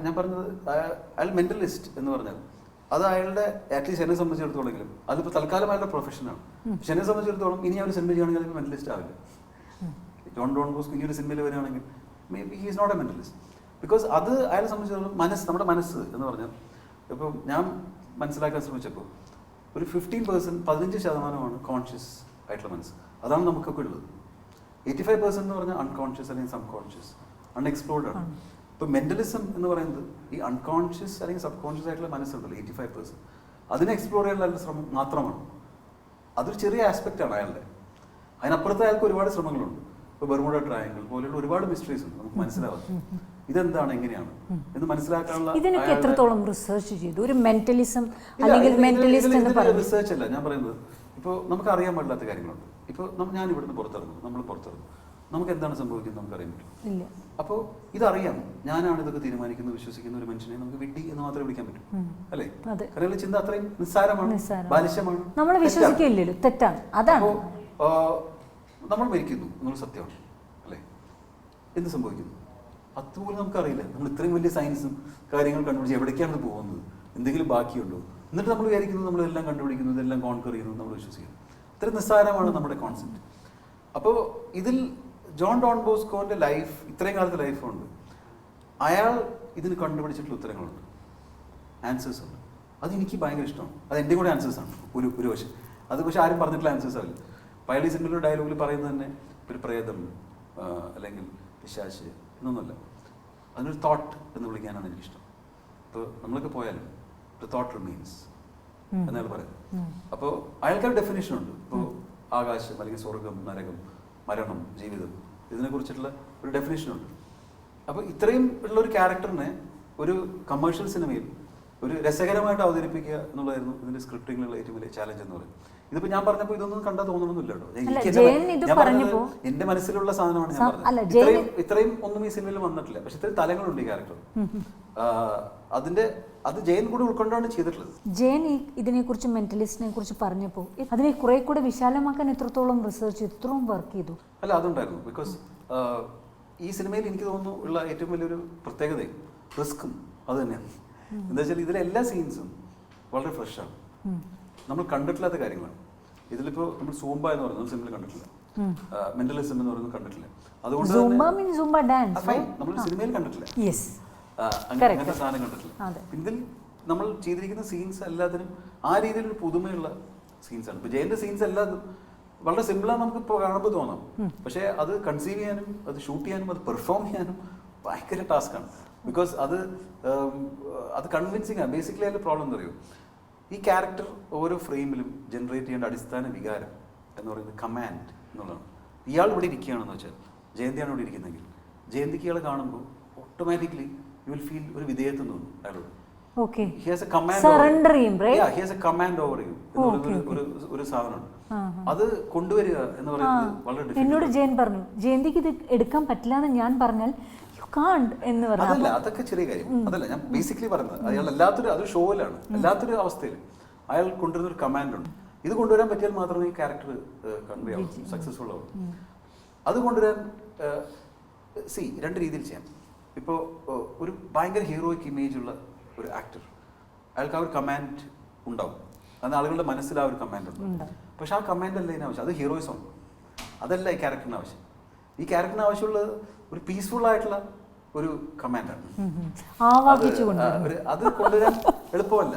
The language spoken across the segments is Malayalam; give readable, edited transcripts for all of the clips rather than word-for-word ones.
ഞാൻ പറഞ്ഞത് അയാൾ മെന്റലിസ്റ്റ് എന്ന് പറഞ്ഞാൽ അത് അയാളുടെ അറ്റ്ലീസ്റ്റ് എന്നെ സംബന്ധിച്ചിടത്തോളെങ്കിലും അതിപ്പോൾ തൽക്കാലം അയാളുടെ പ്രൊഫഷനാണ്. പക്ഷെ എന്നെ സംബന്ധിച്ചിടത്തോളം ഇനി അവർ സിനിമ ചെയ്യുകയാണെങ്കിൽ അതിൽ മെന്റലിസ്റ്റ് ആവില്ല. ജോൺ ബോസ്കോ ഇനി ഒരു സിനിമയിൽ വരികയാണെങ്കിൽ maybe he is not a mentalist. Because അത് അയാളെ സംബന്ധിച്ചിടത്തോളം നമ്മുടെ മനസ്സ് എന്ന് പറഞ്ഞാൽ ഇപ്പം ഞാൻ മനസ്സിലാക്കാൻ ശ്രമിച്ചപ്പോൾ ഒരു 15% കോൺഷ്യസ് ആയിട്ടുള്ള മനസ്സ്. അതാണ് നമുക്കൊക്കെ ഉള്ളത്. 85% എന്ന് പറഞ്ഞാൽ അൺകോൺഷ്യസ് അല്ലെങ്കിൽ സബ് കോൺഷ്യസ് അൺഎക്സ്പ്ലോർഡ് ആണ്. ഇപ്പോൾ മെന്റലിസം എന്ന് പറയുന്നത് ഈ അൺകോൺഷ്യസ് അല്ലെങ്കിൽ സബ് കോൺഷ്യസ് ആയിട്ടുള്ള മനസ്സുണ്ടല്ലോ 85%, അതിനെ എക്സ്പ്ലോർ ചെയ്യാനുള്ള ശ്രമം മാത്രമാണ്. അതൊരു ചെറിയ ആസ്പെക്റ്റാണ് അയാളുടെ. അതിനപ്പുറത്ത് അയാൾക്ക് ഒരുപാട് ശ്രമങ്ങളുണ്ട്. ഇപ്പോൾ ബെർമുഡ ട്രയാങ്കിൾ പോലെയുള്ള ഒരുപാട് മിസ്റ്ററീസ് ഉണ്ട് നമുക്ക് മനസ്സിലാവുന്നത്. ഇതെന്താണ് എങ്ങനെയാണ് എന്ന് മനസ്സിലാക്കാനുള്ള ഇതിനൊക്കെ എത്രത്തോളം റിസർച്ച് ചെയ്തു? ഒരു മെന്റലിസം അല്ലെങ്കിൽ മെന്റലിസ്റ്റ് എന്ന് പറയുന്നത് റിസർച്ച് അല്ല ഞാൻ പറയുന്നത്. ഇപ്പോൾ നമുക്ക് അറിയാൻ പാടില്ലാത്ത കാര്യങ്ങളുണ്ട്. ഇപ്പോൾ ഞാൻ ഇവിടുന്ന് പുറത്തിറങ്ങും, നമ്മൾ പുറത്തിറങ്ങും, നമുക്ക് എന്താണ് സംഭവിക്കുന്നത് നമുക്ക് അറിയാൻ പറ്റും. അപ്പോൾ ഇതറിയാം, ഞാനാണ് ഇതൊക്കെ തീരുമാനിക്കുന്നത് വിശ്വസിക്കുന്ന ഒരു മനുഷ്യനെ നമുക്ക് വിഡ്ഢി എന്ന് മാത്രമേ വിളിക്കാൻ പറ്റും, അല്ലേ? കാരണം ചിന്ത അത്രയും നിസ്സാരമാണ്, ബാലിശമാണ്, നമ്മൾ വിശ്വസിക്കില്ലല്ലോ, തെറ്റാണ്. അതാണ് നമ്മൾ മരിക്കുന്നു എന്നുള്ള സത്യമാണ്, അല്ലേ? എന്ത് സംഭവിക്കുന്നു അതുപോലും നമുക്കറിയില്ല. നമ്മൾ ഇത്രയും വലിയ സയൻസും കാര്യങ്ങൾ കണ്ടുപിടിച്ച് എവിടേക്കാണ് പോകുന്നത്, എന്തെങ്കിലും ബാക്കിയുണ്ടോ? എന്നിട്ട് നമ്മൾ വിചാരിക്കുന്നത് നമ്മളെല്ലാം കണ്ടുപിടിക്കുന്നത്, എല്ലാം കോൺകർ ചെയ്യുന്നത് നമ്മൾ വിശ്വസിക്കുന്നു. ഇത്രയും നിസ്സാരമാണ് നമ്മുടെ കോൺസെപ്റ്റ്. അപ്പോൾ ഇതിൽ ജോൺ ബോസ്കോന്റെ ലൈഫ്, ഇത്രയും കാലത്തെ ലൈഫുണ്ട്, അയാൾ ഇതിന് കണ്ടുപിടിച്ചിട്ടുള്ള ഉത്തരങ്ങളുണ്ട്, ആൻസേഴ്സ് ഉണ്ട്. അതെനിക്ക് ഭയങ്കര ഇഷ്ടമാണ്. അത് എൻ്റെ കൂടെ ആൻസേഴ്സ് ആണ് ഒരു വശം. അത് പക്ഷെ ആരും പറഞ്ഞിട്ടുള്ള ആൻസേഴ്സ് ആവില്ല. പയലി സിനിമയിലെ ഡയലോഗിൽ പറയുന്നത് തന്നെ ഒരു പ്രേതം അല്ലെങ്കിൽ പിശാച് എന്നൊന്നുമല്ല, അതിനൊരു തോട്ട് എന്ന് വിളിക്കാനാണ് എനിക്കിഷ്ടം. ഇപ്പോൾ നമ്മളൊക്കെ പോയാലും ദ തോട്ട് റിമെയിൻസ് എന്നയാൾ പറയാം. അപ്പോൾ അയാൾക്കൊരു ഡെഫിനേഷൻ ഉണ്ട്. ഇപ്പോൾ ആകാശം അല്ലെങ്കിൽ സ്വർഗം, നരകം, മരണം, ജീവിതം, ഇതിനെക്കുറിച്ചിട്ടുള്ള ഒരു ഡെഫിനേഷനുണ്ട്. അപ്പോൾ ഇത്രയും ഉള്ള ഒരു ക്യാരക്ടറിനെ ഒരു കമേഴ്ഷ്യൽ സിനിമയിൽ ഒരു രസകരമായിട്ട് അവതരിപ്പിക്കുക എന്നുള്ളതായിരുന്നു ഇതിന്റെ സ്ക്രിപ്റ്റിങ്ങിലുള്ള ഏറ്റവും വലിയ ചാലഞ്ച് എന്ന് പറയുന്നത്. ഇതിപ്പോ ഞാൻ പറഞ്ഞപ്പോൾ ഇതൊന്നും കണ്ടാൽ തോന്നണമെന്നില്ല കേട്ടോ. എന്റെ മനസ്സിലുള്ള സാധനമാണ് ഞാൻ പറഞ്ഞത്. ഇത്രയും ഒന്നും ഈ സിനിമയിൽ വന്നിട്ടില്ല, പക്ഷെ ഇത്രയും തലങ്ങളുണ്ട് ഈ ക്യാരക്ടർ. അത് ജയൻ കൂടെ ഉൾക്കൊണ്ടാണ് ചെയ്തിട്ടുള്ളത്. ജയൻ ഇതിനെക്കുറിച്ച് മെന്റലിസ്റ്റിനെ കുറിച്ച് പറഞ്ഞപ്പോൾ അതിനെ കുറെ കൂടെ വിശാലമാക്കാൻ എത്രത്തോളം റിസർച്ച് ചെയ്തു, എത്രത്തോളം വർക്ക് ചെയ്തു? അല്ല, അതുണ്ടായിരുന്നു. ബിക്കോസ് ഈ സിനിമയിൽ എനിക്ക് തോന്നുന്നു ഉള്ള ഏറ്റവും വലിയൊരു പ്രത്യേകതയും റിസ്ക്കും അത് തന്നെയാണ്. എന്താ വെച്ചാൽ ഇതിലെ എല്ലാ സീൻസും വളരെ ഫ്രഷാണ്, നമ്മൾ കണ്ടിട്ടില്ലാത്ത കാര്യങ്ങളാണ്. ഇതിലിപ്പോ നമ്മൾ സൂംബ എന്ന് പറയുന്നത് സിനിമയിൽ കണ്ടിട്ടില്ല, മെന്റലിസം എന്ന് പറയുന്നത് കണ്ടിട്ടില്ല. അതുകൊണ്ട് നമ്മൾ സിനിമയിൽ കണ്ടിട്ടില്ല, അങ്ങനത്തെ സാധനം കണ്ടിട്ടില്ല. ഇതിൽ നമ്മൾ ചെയ്തിരിക്കുന്ന സീൻസ് എല്ലാത്തിനും ആ രീതിയിലൊരു പുതുമയുള്ള സീൻസാണ്. ഇപ്പൊ ജയന്റെ സീൻസ് എല്ലാതും വളരെ സിമ്പിളാണ് നമുക്ക് ഇപ്പോൾ കാണുമ്പോൾ തോന്നാം, പക്ഷേ അത് കൺസീവ് ചെയ്യാനും അത് ഷൂട്ട് ചെയ്യാനും അത് പെർഫോം ചെയ്യാനും ഭയങ്കര ടാസ്ക്കാണ്. ബിക്കോസ് അത് കൺവിൻസിങ് ആണ്. ബേസിക്കലി അതിൻ്റെ പ്രോബ്ലം എന്താ അറിയോ, ഈ ക്യാരക്ടർ ഓരോ ഫ്രെയിമിലും ജനറേറ്റ് ചെയ്യേണ്ട അടിസ്ഥാന വികാരം എന്ന് പറയുന്നത് കമാൻഡ് എന്നുള്ളതാണ്. ഇയാൾ ഇവിടെ ഇരിക്കുകയാണെന്ന് വെച്ചാൽ, ജയന്തിയാണ് ഇവിടെ ഇരിക്കുന്നതെങ്കിൽ, ജയന്തിക്ക് ഇയാളെ കാണുമ്പോൾ ഓട്ടോമാറ്റിക്കലി യു വിൽ ഫീൽ ഒരു വിധേയത്വം തോന്നും അയാളോട്. He has a command over you ഒരു സാധനമുണ്ട്. അത് കൊണ്ടുവരിക എന്ന് പറയുന്നത് വളരെ എന്നോട് ജയൻ പറഞ്ഞു, ജയന്തിക്ക് ഇത് എടുക്കാൻ പറ്റില്ല എന്ന് ഞാൻ പറഞ്ഞാൽ എന്ന് പറഞ്ഞു. അതല്ല, അതൊക്കെ ചെറിയ കാര്യം. അതല്ല ഞാൻ ബേസിക്കലി പറഞ്ഞത്. അയാൾ എല്ലാത്തൊരു അതൊരു ഷോയിലാണ്, എല്ലാത്തൊരു അവസ്ഥയിൽ അയാൾ കൊണ്ടുവരുന്ന ഒരു കമാൻഡ് ഉണ്ട്. ഇത് കൊണ്ടുവരാൻ പറ്റിയാൽ മാത്രമേ ഈ ക്യാരക്ടർ കൺവേ ആവും, സക്സസ്ഫുൾ ആവും. അത് കൊണ്ടുവരാൻ രണ്ട് രീതിയിൽ ചെയ്യാം. ഇപ്പോൾ ഒരു ഭയങ്കര ഹീറോയിക് ഇമേജ് ഉള്ള ഒരു ആക്ടർ, അയാൾക്ക് ആ ഒരു കമാൻഡ് ഉണ്ടാവും, അത് ആളുകളുടെ മനസ്സിൽ ആ ഒരു കമാൻഡ് ഉണ്ട്. പക്ഷെ ആ കമാൻഡ് അല്ല ഇതിനാവശ്യം, അത് ഹീറോയിസം, അതല്ല ഈ ക്യാരക്ടറിന് ആവശ്യം. ഈ ക്യാരക്ടറിന് ആവശ്യമുള്ളത് ഒരു പീസ്ഫുൾ ആയിട്ടുള്ള ഒരു കമാൻഡാണ്. അത് കൊണ്ടുവരാൻ എളുപ്പമല്ല.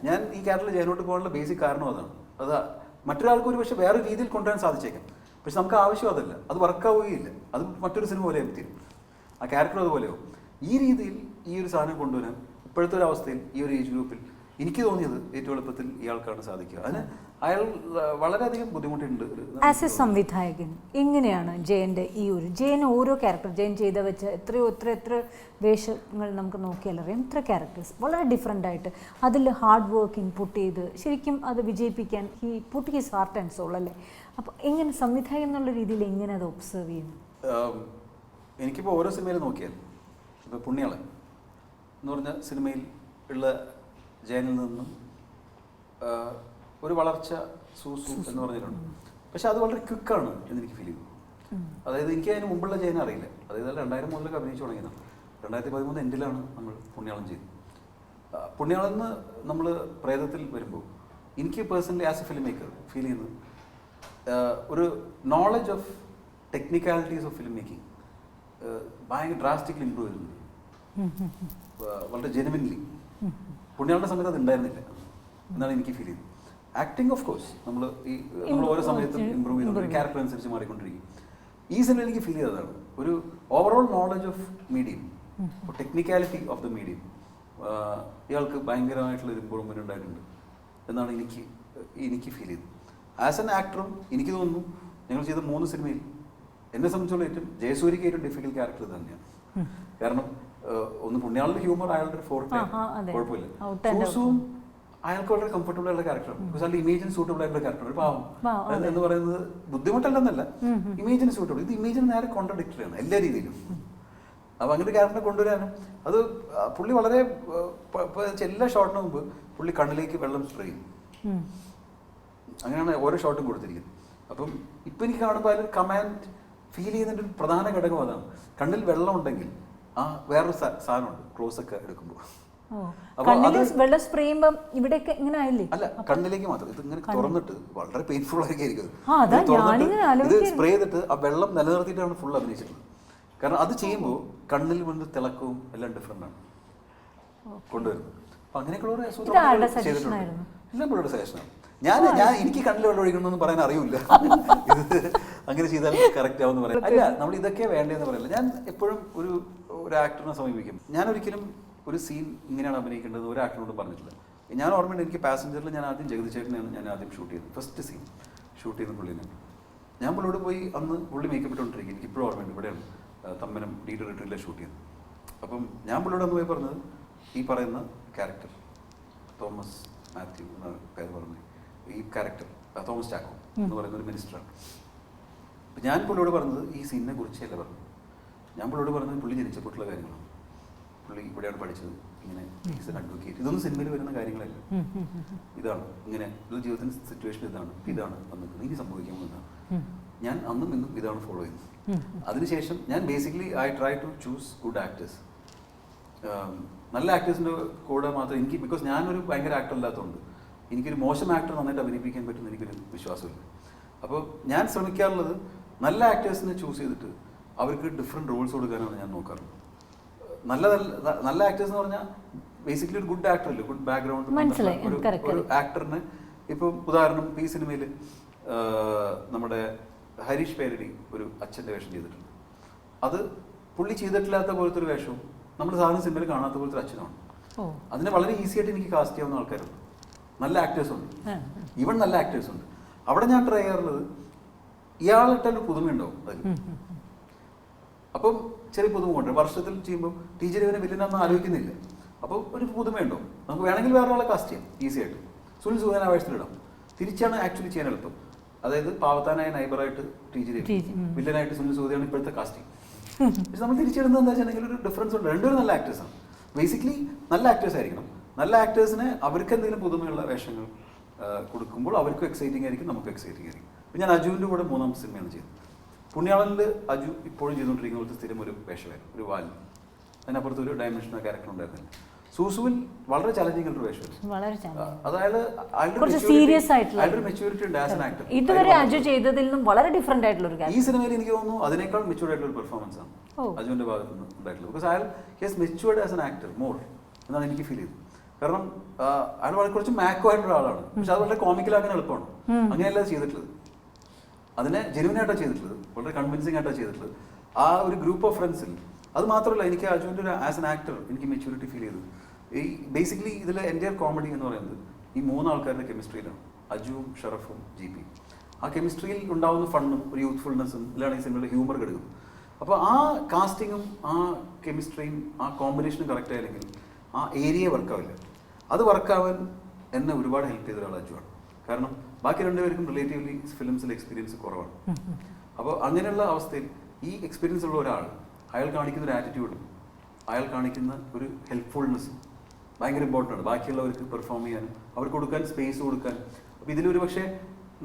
ഞാൻ ഈ ക്യാരക്ടറിൽ ജയനോട്ട് പോകാനുള്ള ബേസിക് കാരണം അതാണ്. അത് മറ്റൊരാൾക്ക് ഒരു പക്ഷെ വേറെ രീതിയിൽ കൊണ്ടുവരാൻ സാധിച്ചേക്കാം, പക്ഷെ നമുക്ക് ആവശ്യം അതല്ല, അത് വർക്കാവുകയില്ല. അത് മറ്റൊരു സിനിമ പോലെ തീരും, ആ ക്യാരക്ടർ അതുപോലെയാവും. ഈ രീതിയിൽ ഈ ഒരു സാധനം കൊണ്ടുവരാൻ ഇപ്പോഴത്തെ ഒരു അവസ്ഥയിൽ ഈ ഒരു ഏജ് ഗ്രൂപ്പിൽ എനിക്ക് തോന്നിയത് ഏറ്റവും എളുപ്പത്തിൽ ഇയാൾക്കാണ് സാധിക്കുക. അതിന് അയാൾ വളരെയധികം ബുദ്ധിമുട്ടുണ്ട്. ആസ് എ സംവിധായകൻ എങ്ങനെയാണ് ജയൻ ഓരോ ക്യാരക്ടർ ജയൻ ചെയ്ത വെച്ച് എത്ര വേഷങ്ങൾ നമുക്ക് നോക്കിയാലറിയാം, എത്ര ക്യാരക്ടേഴ്സ് വളരെ ഡിഫറെൻ്റ് ആയിട്ട് അതിൽ ഹാർഡ് വർക്ക് ഇൻപുട്ട് ചെയ്ത് ശരിക്കും അത് വിജയിപ്പിക്കാൻ he put his heart and soul, അല്ലേ? അപ്പോൾ എങ്ങനെ സംവിധായകൻ എന്നുള്ള രീതിയിൽ എങ്ങനെ അത് ഒബ്സർവ് ചെയ്യുന്നു? എനിക്കിപ്പോൾ ഓരോ സിനിമയിൽ നോക്കിയാൽ, ഇപ്പോൾ പുണ്യാളൻ എന്ന് പറഞ്ഞ സിനിമയിൽ ഉള്ള ജയനിൽ നിന്നും ഒരു വളർച്ച സൂസു എന്ന് പറഞ്ഞിട്ടുണ്ട്. പക്ഷെ അത് വളരെ ക്വിക്കാണ് എന്നെനിക്ക് ഫീൽ ചെയ്തു. അതായത് എനിക്ക് അതിന് മുമ്പുള്ള ജയനെ അറിയില്ല. അതായത് 2000 മുതലൊക്കെ അഭിനയിച്ചു തുടങ്ങിയതാണ്. 2013 എൻഡിലാണ് നമ്മൾ പുണ്യാളം ചെയ്തത്. പുണ്യാളെന്ന് നമ്മൾ പ്രേതത്തിൽ വരുമ്പോൾ എനിക്ക് personally as A film maker feel ചെയ്യുന്നത് ഒരു knowledge of technicalities of film making ഭയങ്കര ഡ്രാസ്റ്റിക്കലി ഇമ്പ്രൂവ് ചെയ്യുന്നുണ്ട്. വളരെ ജെനുവിൻലി. പുണ്യാളുടെ സമയത്ത് അത് ഉണ്ടായിരുന്നില്ല എന്നാണ് എനിക്ക് ഫീൽ ചെയ്യുന്നത്. ആക്ടിങ് ഓഫ് കോഴ്സ് നമ്മൾ ഓരോ സമയത്തും ഇമ്പ്രൂവ് ചെയ്യുന്നുണ്ട്, ക്യാരക്ടർ അനുസരിച്ച് മാറിക്കൊണ്ടിരിക്കും. ഈ സിനിമ എനിക്ക് ഫീൽ ചെയ്തതാണ് ഒരു overall knowledge of medium, technicality of the medium ഇയാൾക്ക് ഭയങ്കരമായിട്ടുള്ളൊരു ഇമ്പ്രൂവ്മെൻറ്റ് ഉണ്ടായിട്ടുണ്ട് എന്നാണ് എനിക്ക് ഫീൽ ചെയ്തത്. ആസ് എൻ ആക്ടറും എനിക്ക് തോന്നുന്നു ഞങ്ങൾ ചെയ്ത 3 സിനിമയിൽ എന്നെ സംബന്ധിച്ചുള്ള ഏറ്റവും ജയസൂര്യക്ക് ഏറ്റവും ഡിഫിക്കൽട്ട് ക്യാരക്ടർ തന്നെയാണ്. കാരണം ഒന്ന് പുണ്യാളുടെ ഹ്യൂമർ അയാളുടെ ഒരു ഫോർട്ട് കുഴപ്പമില്ല. സൂസുവും അയാൾക്ക് വളരെ കംഫർട്ടബിൾ ആയിട്ടുള്ള ക്യാരക്ടറാണ്. ബിക്കോസ് അതിൽ ഇമേജിന് സൂട്ടബിൾ ആയിട്ടുള്ള ക്യാരക്ടർ ഒരു പാവം എന്ന് പറയുന്നത് ബുദ്ധിമുട്ടല്ലെന്നല്ല, ഇമേജിന് സൂട്ടബിൾ. ഇത് ഇമേജിന് നേരെ കോൺട്രഡിക്ടറി ആണ് എല്ലാ രീതിയിലും. അപ്പോൾ അങ്ങനെ ക്യാരക്ടറിനെ കൊണ്ടുവരാനും അത് പുള്ളി വളരെ എല്ലാ ഷോട്ടിന് മുമ്പ് പുള്ളി കണ്ണിലേക്ക് വെള്ളം സ്പ്രേ ചെയ്യും. അങ്ങനെയാണ് ഓരോ ഷോട്ടും കൊടുത്തിരിക്കുന്നത്. അപ്പം ഇപ്പം എനിക്ക് കാണുമ്പോൾ അതിൽ കമാൻഡ് ഫീൽ ചെയ്യുന്നതിൻ്റെ ഒരു പ്രധാന ഘടകം അതാണ്. കണ്ണിൽ വെള്ളം ഉണ്ടെങ്കിൽ വേറൊരു സാധനമുണ്ട് ക്ലോസ് ഒക്കെ എടുക്കുമ്പോൾ. അല്ല, കണ്ണിലേക്ക് മാത്രം. ഇത് ഇങ്ങനെ തുറന്നിട്ട് വളരെ പെയിൻഫുൾ ആയിരിക്കും. ഇത് സ്പ്രേ ചെയ്തിട്ട് ആ വെള്ളം നിലനിർത്തിയിട്ടാണ് ഫുൾ അഭിനയിച്ചിട്ടുള്ളത്. കാരണം അത് ചെയ്യുമ്പോൾ കണ്ണിൽ വന്ന് തിളക്കവും എല്ലാം ഡിഫറെൻ്റ് ആണ് കൊണ്ടുവരുന്നത്. അപ്പൊ അങ്ങനെയൊക്കെയുള്ള എല്ലാം പുള്ളിയുടെ സജഷനാണ്. ഞാൻ എനിക്ക് കണ്ണിൽ വെള്ളം ഒഴിക്കണമെന്ന് പറയാൻ അറിയില്ല. ഇത് അങ്ങനെ ചെയ്താൽ കറക്റ്റ് ആവുമെന്ന് പറയാം. അല്ല, നമ്മൾ ഇതൊക്കെ വേണ്ടതെന്ന് പറയില്ല. ഞാൻ എപ്പോഴും ഒരു ആക്ടറിനെ സമീപിക്കും. ഞാൻ ഒരിക്കലും ഒരു സീൻ ഇങ്ങനെയാണ് അഭിനയിക്കേണ്ടത് ഒരു ആക്ടറിനോട് പറഞ്ഞിട്ടില്ല. ഞാൻ ഓർമ്മയുണ്ട്, എനിക്ക് പാസഞ്ചറിൽ ഞാൻ ആദ്യം ജഗതി ചേട്ടനെയാണ് ഞാൻ ആദ്യം ഷൂട്ട് ചെയ്തത്. ഫസ്റ്റ് സീൻ ഷൂട്ട് ചെയ്യുന്ന പുള്ളിനെ ഞാൻ പുള്ളിയോട് പോയി അന്ന് പുള്ളി മേക്കപ്പ് ഇട്ടുകൊണ്ടിരിക്കും. എനിക്ക് ഇപ്പോഴും ഓർമ്മയുണ്ട്. ഇവിടെയാണ് തമ്മനം ഡി.ടി.റിട്രീലെ ഷൂട്ട് ചെയ്തത്. അപ്പം ഞാൻ പുള്ളിയോട് അന്ന് പോയി പറഞ്ഞത് ഈ പറയുന്ന ക്യാരക്ടർ തോമസ് മാത്യു എന്ന പേര് പറഞ്ഞു, ഈ ക്യാരക്ടർ തോമസ് ചാക്കോ എന്ന് പറയുന്ന ഒരു മിനിസ്റ്ററാണ്. അപ്പം ഞാൻ പുള്ളിയോട് പറഞ്ഞത് ഈ സീനിനെ കുറിച്ചല്ല പറഞ്ഞു. ഞാൻ പുള്ളിയോട് പറഞ്ഞത് പുള്ളി ജനിച്ചപ്പോഴുള്ള കാര്യങ്ങളാണ്. പുള്ളി ഇവിടെയാണ് പഠിച്ചത്, ഇങ്ങനെ ഈസ് എൻ അഡ്വക്കേറ്റ്. ഇതൊന്നും സിനിമയിൽ വരുന്ന കാര്യങ്ങളല്ല. ഇതാണ് ഇങ്ങനെ ഒരു ജീവിതത്തിന് സിറ്റുവേഷൻ ഇതാണ് വന്നിട്ട് ഇനി സംഭവിക്കാൻ പോകുന്നതാണ്. ഞാൻ അന്നും ഇന്നും ഇതാണ് ഫോളോ ചെയ്യുന്നത്. അതിനുശേഷം ഞാൻ basically I try to choose good actors. നല്ല ആക്ടേഴ്സിൻ്റെ കൂടെ മാത്രം എനിക്ക്, ബിക്കോസ് ഞാനൊരു ഭയങ്കര ആക്ടർ അല്ലാത്തതുകൊണ്ട് എനിക്കൊരു മോശം ആക്ടർ നന്നായിട്ട് അഭിനയിപ്പിക്കാൻ പറ്റുമെന്ന് എനിക്കൊരു വിശ്വാസമില്ല. അപ്പോൾ ഞാൻ ശ്രമിക്കാറുള്ളത് നല്ല ആക്ടേഴ്സിനെ ചൂസ് ചെയ്തിട്ട് അവർക്ക് ഡിഫറെൻറ്റ് റോൾസ് കൊടുക്കാനാണ് ഞാൻ നോക്കാറുള്ളത്. നല്ല ആക്ടേഴ്സ് എന്ന് പറഞ്ഞാൽ ബേസിക്കലി ഒരു ഗുഡ് ആക്ടർ അല്ലേ, ഗുഡ് ബാക്ക്ഗ്രൗണ്ട് ഒരു ആക്ടറിന്. ഇപ്പം ഉദാഹരണം ഈ സിനിമയിൽ നമ്മുടെ ഹരീഷ് പേരടി ഒരു അച്ഛൻ്റെ വേഷം ചെയ്തിട്ടുണ്ട്. അത് പുള്ളി ചെയ്തിട്ടില്ലാത്ത പോലത്തെ ഒരു വേഷവും നമ്മൾ സാധാരണ സിനിമയിൽ കാണാത്ത പോലത്തെ ഒരു അച്ഛനാണ്. അതിനെ വളരെ ഈസി ആയിട്ട് എനിക്ക് കാസ്റ്റ് ചെയ്യാവുന്ന ആൾക്കാരുണ്ട്. നല്ല ആക്ടേഴ്സ് ഉണ്ട്, ഈവൻ നല്ല ആക്ടേഴ്സ് ഉണ്ട്. അവിടെ ഞാൻ ട്രൈ ചെയ്യാറുള്ളത് ഇയാളിട്ടൊരു പുതുമയുണ്ടാവും അതിൽ. അപ്പം ചെറിയ പുതുമ കൊണ്ട് വർഷത്തിൽ ചെയ്യുമ്പോൾ ടീച്ചർ ഇവനെ വില്ലനൊന്നും ആലോചിക്കുന്നില്ല. അപ്പോൾ ഒരു പുതുമയുണ്ടാവും. നമുക്ക് വേണമെങ്കിൽ വേറെ ആളെ കാസ്റ്റ് ചെയ്യാം ഈസി ആയിട്ട്. സുനിൽ സൂര്യൻ ആവേശത്തിലിടാം. തിരിച്ചാണ് ആക്ച്വലി ചെയ്യാൻ എളുപ്പം. അതായത് പാവത്താനായ നൈബറായിട്ട് ടീച്ചർ, വില്ലനായിട്ട് സുനിൽ സൂര്യയാണ് ഇപ്പോഴത്തെ കാസ്റ്റിംഗ്. പക്ഷെ നമ്മൾ തിരിച്ചിടുന്നത് എന്താ വെച്ചിട്ടുണ്ടെങ്കിൽ ഒരു ഡിഫറൻസ് ഉണ്ട്. രണ്ടുപേരും നല്ല ആക്ടേഴ്സാണ്. ബേസിക്കലി നല്ല ആക്ടേഴ്സ് ആയിരിക്കണം. നല്ല ആക്ടേഴ്സിന് അവർക്ക് എന്തെങ്കിലും പുതുമയുള്ള വേഷങ്ങൾ കൊടുക്കുമ്പോൾ അവർക്കും എക്സൈറ്റിംഗ് ആയിരിക്കും, നമുക്കും എക്സൈറ്റിംഗ് ആയിരിക്കും. ഇപ്പം ഞാൻ അജുവിൻ്റെ കൂടെ 3ാമത്തെ സിനിമയാണ് ചെയ്തത്. പുണ്യാളനിൽ അജു ഇപ്പോഴും ചെയ്തുകൊണ്ടിരിക്കുന്ന പോലത്തെ സ്ഥിരം ഒരു വേഷമായിരുന്നു, ഒരു വാൽ. അതിനപ്പുറത്ത് ഒരു ഡയമെൻഷനൽ ക്യാരക്ടർ ഉണ്ടായിരുന്നില്ല. സൂസുവിൽ വളരെ ചലഞ്ചിങ് ആയിട്ടുള്ള വേഷമായിരുന്നു. മെച്യൂരിറ്റി ഉണ്ട് ആസ് ആൻ ആക്ടർ. ഇതുവരെ അജു ചെയ്തതിൽ നിന്നും വളരെ ഡിഫറെന്റ് ആയിട്ടുള്ള ഒരു കാര്യം ഈ സിനിമയിൽ എനിക്ക് തോന്നുന്നു അതിനേക്കാൾ മെച്യൂർഡ് ആയിട്ടുള്ള ഒരു പെർഫോമൻസ് ആണ് അജുവിന്റെ ഭാഗത്ത് നിന്ന് ഉണ്ടായിട്ടുള്ളത്. ബിക്കോസ് അയാൾ his matured as an actor more എന്നാണ് എനിക്ക് ഫീൽ ചെയ്തത്. കാരണം അയാൾ വളരെ കുറച്ച് മാക്കോ ആയിട്ടുള്ള ആളാണ്, പക്ഷെ അത് വളരെ കോമിക്കലാക്കാൻ എളുപ്പമാണ്. അങ്ങനെയല്ല ചെയ്തിട്ടുള്ളത്. അതിനെ ജെനുവിനായിട്ടാണ് ചെയ്തിട്ടുള്ളത്, വളരെ കൺവിൻസിംഗ് ആയിട്ടാണ് ചെയ്തിട്ടുള്ളത്. ആ ഒരു ഗ്രൂപ്പ് ഓഫ് ഫ്രണ്ട്സിൽ അത് മാത്രമല്ല, എനിക്ക് അജുവിൻ്റെ ഒരു ആസ് എൻ ആക്ടർ എനിക്ക് മെച്യൂരിറ്റി ഫീൽ ചെയ്തു. ഈ ബേസിക്കലി ഇതിൽ എൻ്റെ കോമഡി എന്ന് പറയുന്നത് ഈ 3 ആൾക്കാരുടെ കെമിസ്ട്രിയിലാണ്, അജുവും ഷറഫും ജി.പി. ആ കെമിസ്ട്രിയിൽ ഉണ്ടാവുന്ന ഫണ്ണും ഒരു യൂത്ത്ഫുൾനെസ്സും ഇതിലാണ് ഈ സിനിമയുടെ ഹ്യൂമർ ഘടകം. അപ്പോൾ ആ കാസ്റ്റിങ്ങും ആ കെമിസ്ട്രിയും ആ കോമ്പിനേഷനും കറക്റ്റ് ആയില്ലെങ്കിൽ ആ ഏരിയ വർക്കാവില്ല. അത് വർക്കാവാൻ എന്നെ ഒരുപാട് ഹെൽപ്പ് ചെയ്ത ഒരാൾ അജുവാണ്. കാരണം ബാക്കി 2 പേർക്കും റിലേറ്റീവ്ലി ഫിലിംസിൽ എക്സ്പീരിയൻസ് കുറവാണ്. അപ്പോൾ അങ്ങനെയുള്ള അവസ്ഥയിൽ ഈ എക്സ്പീരിയൻസ് ഉള്ള ഒരാൾ അയാൾ കാണിക്കുന്ന ഒരു ആറ്റിറ്റ്യൂഡും അയാൾ കാണിക്കുന്ന ഒരു ഹെൽപ്ഫുൾനെസ്സും ഭയങ്കര ഇമ്പോർട്ടൻ്റ് ആണ് ബാക്കിയുള്ളവർക്ക് പെർഫോം ചെയ്യാനും അവർക്ക് കൊടുക്കാൻ സ്പേസ് കൊടുക്കാൻ. അപ്പോൾ ഇതിലൊരു പക്ഷേ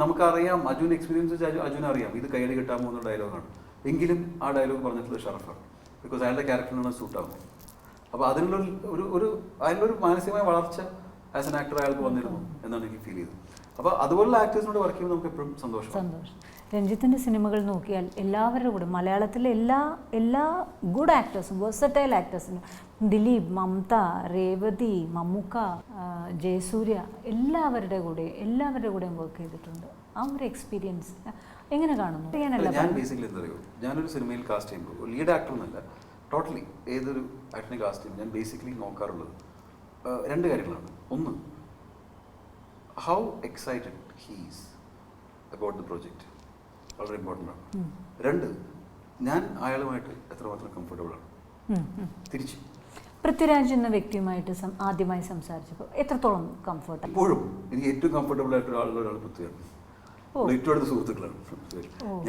നമുക്കറിയാം അജുവിൻ്റെ എക്സ്പീരിയൻസ് വെച്ച് അജുവിനെ അറിയാം ഇത് കയ്യിൽ കിട്ടാൻ പോകുന്ന ഡയലോഗാണ്. എങ്കിലും ആ ഡയലോഗ് പറഞ്ഞിട്ടുള്ളത് ഷറഫാണ്. ബിക്കോസ് അയാളുടെ ക്യാരക്ടറിനാണ് സൂട്ടാകും. അപ്പോൾ അതിനുള്ള അതിലൊരു മാനസികമായ വളർച്ച ആസ് എൻ ആക്ടർ അയാൾക്ക് വന്നിരുന്നു എന്നാണ് എനിക്ക് ഫീൽ ചെയ്തത്. അപ്പോൾ അതുപോലുള്ള ആക്ടേഴ്സിനോട് വർക്ക് ചെയ്യുമ്പോൾ നമുക്ക് എപ്പോഴും സന്തോഷം. രഞ്ജിത്തിൻ്റെ സിനിമകൾ നോക്കിയാൽ എല്ലാവരുടെ കൂടെ മലയാളത്തിലെ എല്ലാ ഗുഡ് ആക്ടേഴ്സും വേഴ്സറ്റൈൽ ആക്ടേഴ്സിനും ദിലീപ്, മമത, രേവതി, മമ്മൂക്ക, ജയസൂര്യ എല്ലാവരുടെ കൂടെയും വർക്ക് ചെയ്തിട്ടുണ്ട്. ആ ഒരു എക്സ്പീരിയൻസ് എങ്ങനെ കാണുന്നു? ഞാൻ ബേസിക്കലി എന്താ പറയുക, ഞാനൊരു സിനിമയിൽ കാസ്റ്റ് ചെയ്യുമ്പോൾ ലീഡ് ആക്ടർ എന്നല്ല, ടോട്ടലി ഏതൊരു ആക്ടറിനെ കാസ്റ്റ് ചെയ്യും ഞാൻ ബേസിക്കലി നോക്കാറുള്ളത് രണ്ട് കാര്യങ്ങളാണ്. ഒന്ന്, how excited he's about the project, വളരെ ഇമ്പോർട്ടൻ്റ് ആണ്. രണ്ട്, ഞാൻ അയാളുമായിട്ട് എത്രമാത്രം കംഫർട്ടബിൾ ആണ്. തിരിച്ച് പൃഥ്വിരാജ് എന്ന വ്യക്തിയുമായിട്ട് ആദ്യമായി സംസാരിച്ചപ്പോൾ എത്രത്തോളം കംഫർട്ട്? ഇപ്പോഴും എനിക്ക് ഏറ്റവും കംഫർട്ടബിൾ ആയിട്ട് ഒരാൾ പൃഥ്വിയാണ്. ഏറ്റവും അടുത്ത സുഹൃത്തുക്കളാണ്.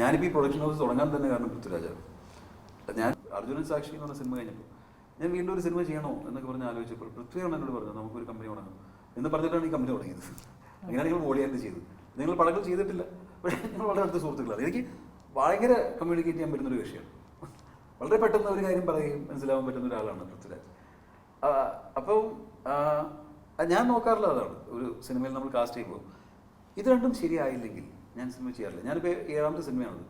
ഞാനിപ്പോൾ ഈ പ്രൊഡക്ഷൻ ഹൗസ് തുടങ്ങാൻ തന്നെ കാരണം പൃഥ്വിരാജാണ്. ഞാൻ അർജുനൻ സാക്ഷി എന്ന് പറഞ്ഞ സിനിമ കഴിഞ്ഞപ്പോൾ ഞാൻ വീണ്ടും ഒരു സിനിമ ചെയ്യണോ എന്നൊക്കെ പറഞ്ഞ് ആലോചിച്ചപ്പോൾ പൃഥ്വിയാണ് എന്നോട് പറഞ്ഞത് നമുക്കൊരു കമ്പനി തുടങ്ങണം എന്ന് പറഞ്ഞിട്ടാണ് ഈ കമ്പനി തുടങ്ങിയത്. അങ്ങനെയാണ് ഞങ്ങൾ വോളിയായിട്ട് ചെയ്തത്. നിങ്ങൾ പടങ്ങൾ ചെയ്തിട്ടില്ല, പക്ഷേ ഞങ്ങൾ വളരെ അടുത്ത സുഹൃത്തുക്കളാണ്. എനിക്ക് ഭയങ്കര കമ്മ്യൂണിക്കേറ്റ് ചെയ്യാൻ പറ്റുന്നൊരു വിഷയമാണ്. വളരെ പെട്ടെന്ന് ഒരു കാര്യം പറയുകയും മനസ്സിലാവാൻ പറ്റുന്ന ഒരാളാണ് പൃഥ്വിരാജ്. അപ്പം ഞാൻ നോക്കാറുള്ള അതാണ്, ഒരു സിനിമയിൽ നമ്മൾ കാസ്റ്റ് ചെയ്യുമ്പോൾ ഇത് രണ്ടും ശരിയായില്ലെങ്കിൽ ഞാൻ സിനിമ ചെയ്യാറില്ല. ഞാനിപ്പോൾ 7ാമത്തെ സിനിമയാണത്.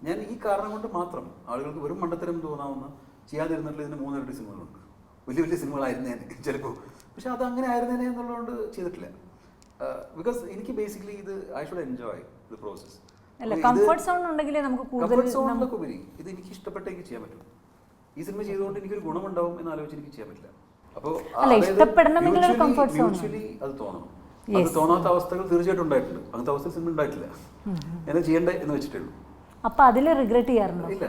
ഞാൻ ഈ കാരണം കൊണ്ട് മാത്രം ആളുകൾക്ക് വെറും മണ്ടത്തരം തോന്നാവുന്ന ചെയ്യാതിരുന്നിട്ടുള്ള ഇതിന് 3 ഇരട്ടി സിനിമകളുണ്ട്. വലിയ വലിയ സിനിമകളായിരുന്നേനെ ചിലപ്പോൾ, പക്ഷെ അത് അങ്ങനെ ആയിരുന്നേനെ എന്നുള്ളതുകൊണ്ട് ചെയ്തിട്ടില്ല. ബിക്കോസ് എനിക്ക് ബേസിക്കലി ഇത് I should enjoy the process. Comfort zone ഉണ്ടെങ്കിലേ നമുക്ക് കംഫർട്ട് സോണിലൊക്കെ ഉപരി ഇത് എനിക്ക് ഇഷ്ടപ്പെട്ട എനിക്ക് ചെയ്യാൻ പറ്റും. ഈ സിനിമ ചെയ്തുകൊണ്ട് എനിക്കൊരു ഗുണമുണ്ടാവും എന്ന് ആലോചിച്ച് എനിക്ക് ചെയ്യാൻ പറ്റില്ല. അപ്പോൾ യൂഷ്വലി അത് തോന്നണം. അത് തോന്നാത്ത അവസ്ഥകൾ തീർച്ചയായിട്ടും ഉണ്ടായിട്ടുണ്ട്. അങ്ങനത്തെ അവസ്ഥ സിനിമ ഉണ്ടായിട്ടില്ല. എന്നെ ചെയ്യണ്ടേ എന്ന് വെച്ചിട്ടേ ഉള്ളൂ. അപ്പൊ അതിൽ റിഗ്രറ്റ് ചെയ്യാറുണ്ടോ? ഇല്ല,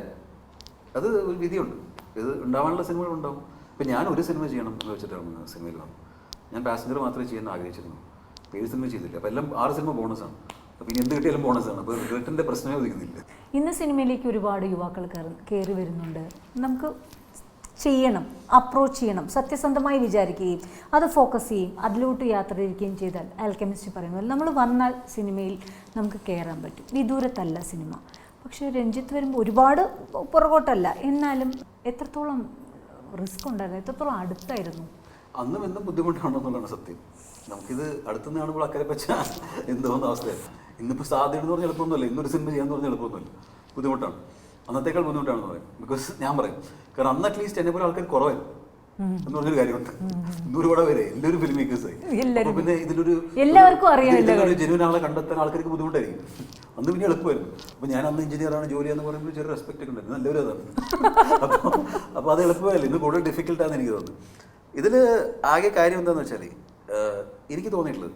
അത് ഒരു വിധിയുണ്ട്. ഇത് ഉണ്ടാവാനുള്ള സിനിമകൾ ഉണ്ടാവും. ഇപ്പം ഞാൻ ഒരു സിനിമ ചെയ്യണം എന്ന് വെച്ചിട്ടാണ് സിനിമയിൽ വന്നത്. ഞാൻ പാസഞ്ചർ മാത്രമേ ചെയ്യാൻ ആഗ്രഹിച്ചിരുന്നു. 7 സിനിമ ചെയ്തില്ല. അപ്പം എല്ലാം 6 സിനിമ ബോണസാണ്. അപ്പം ഇനി എന്ത് കിട്ടിയാലും ബോണസാണ്. അപ്പോൾ റിഗ്രറ്റിൻ്റെ പ്രശ്നമേ ഒതുക്കുന്നില്ല. ഇന്ന് സിനിമയിലേക്ക് ഒരുപാട് യുവാക്കൾ കയറി വരുന്നുണ്ട്. നമുക്ക് ചെയ്യണം, അപ്രോച്ച് ചെയ്യണം, സത്യസന്ധമായി വിചാരിക്കുകയും അത് ഫോക്കസ് ചെയ്യും, അതിലോട്ട് യാത്ര തിരിക്കുകയും ചെയ്താൽ ആൽക്കെമിസ്റ്റ് പറയുന്നത് നമ്മൾ വന്നാൽ സിനിമയിൽ നമുക്ക് കയറാൻ പറ്റും. വിദൂരത്തല്ല സിനിമ. പക്ഷേ രഞ്ജിത്ത് വരുമ്പോൾ ഒരുപാട് പുറകോട്ടല്ല, എന്നാലും എത്രത്തോളം റിസ്ക് ഉണ്ടായിരുന്നു, എത്രത്തോളം അടുത്തായിരുന്നു? അന്നും എന്നും ബുദ്ധിമുട്ടാണെന്നുള്ളതാണ് സത്യം. നമുക്കിത് അടുത്തുനിന്ന് കാണുമ്പോൾ അക്കരെ പച്ച എന്തോന്ന അവസ്ഥയാണ്. ഇന്നിപ്പോൾ സാധ്യത എന്ന് പറഞ്ഞാൽ എളുപ്പമൊന്നുമല്ല. ഇന്നൊരു സിനിമ ചെയ്യാന്ന് പറഞ്ഞാൽ എളുപ്പമൊന്നുമില്ല, ബുദ്ധിമുട്ടാണ്. അന്നത്തേക്കാൾ ബുദ്ധിമുട്ടാണെന്ന് പറയും. ബിക്കോസ് ഞാൻ പറയും, കാരണം അന്ന് അറ്റ്ലീസ്റ്റ് എന്നെ പോലെ ആൾക്കാർ കുറവായിരുന്നു എന്ന് പറഞ്ഞൊരു കാര്യമുണ്ട്. 100 പടം വരെ എല്ലാവരും ഫിലിം മേക്കേഴ്സായി. പിന്നെ ഇതിലൊരു ജെന്യൂൻ ആളെ കണ്ടെത്താൻ ആൾക്കാർക്ക് ബുദ്ധിമുട്ടായിരിക്കും. അന്ന് പിന്നെ എളുപ്പമായിരുന്നു. അപ്പോൾ ഞാൻ അന്ന് എഞ്ചിനീയറാണ് ജോലി എന്ന് പറയുമ്പോൾ ചെറിയ റെസ്പെക്റ്റ് ഒക്കെ ഉണ്ടായിരുന്നു. നല്ലൊരു അതാണ്. അപ്പോൾ അത് എളുപ്പമല്ല. ഇന്ന് കൂടുതൽ ഡിഫിക്കൽട്ടാണെന്ന് എനിക്ക് തോന്നുന്നു. ഇതിൽ ആകെ കാര്യം എന്താണെന്ന് വെച്ചാൽ എനിക്ക് തോന്നിയിട്ടുള്ളത്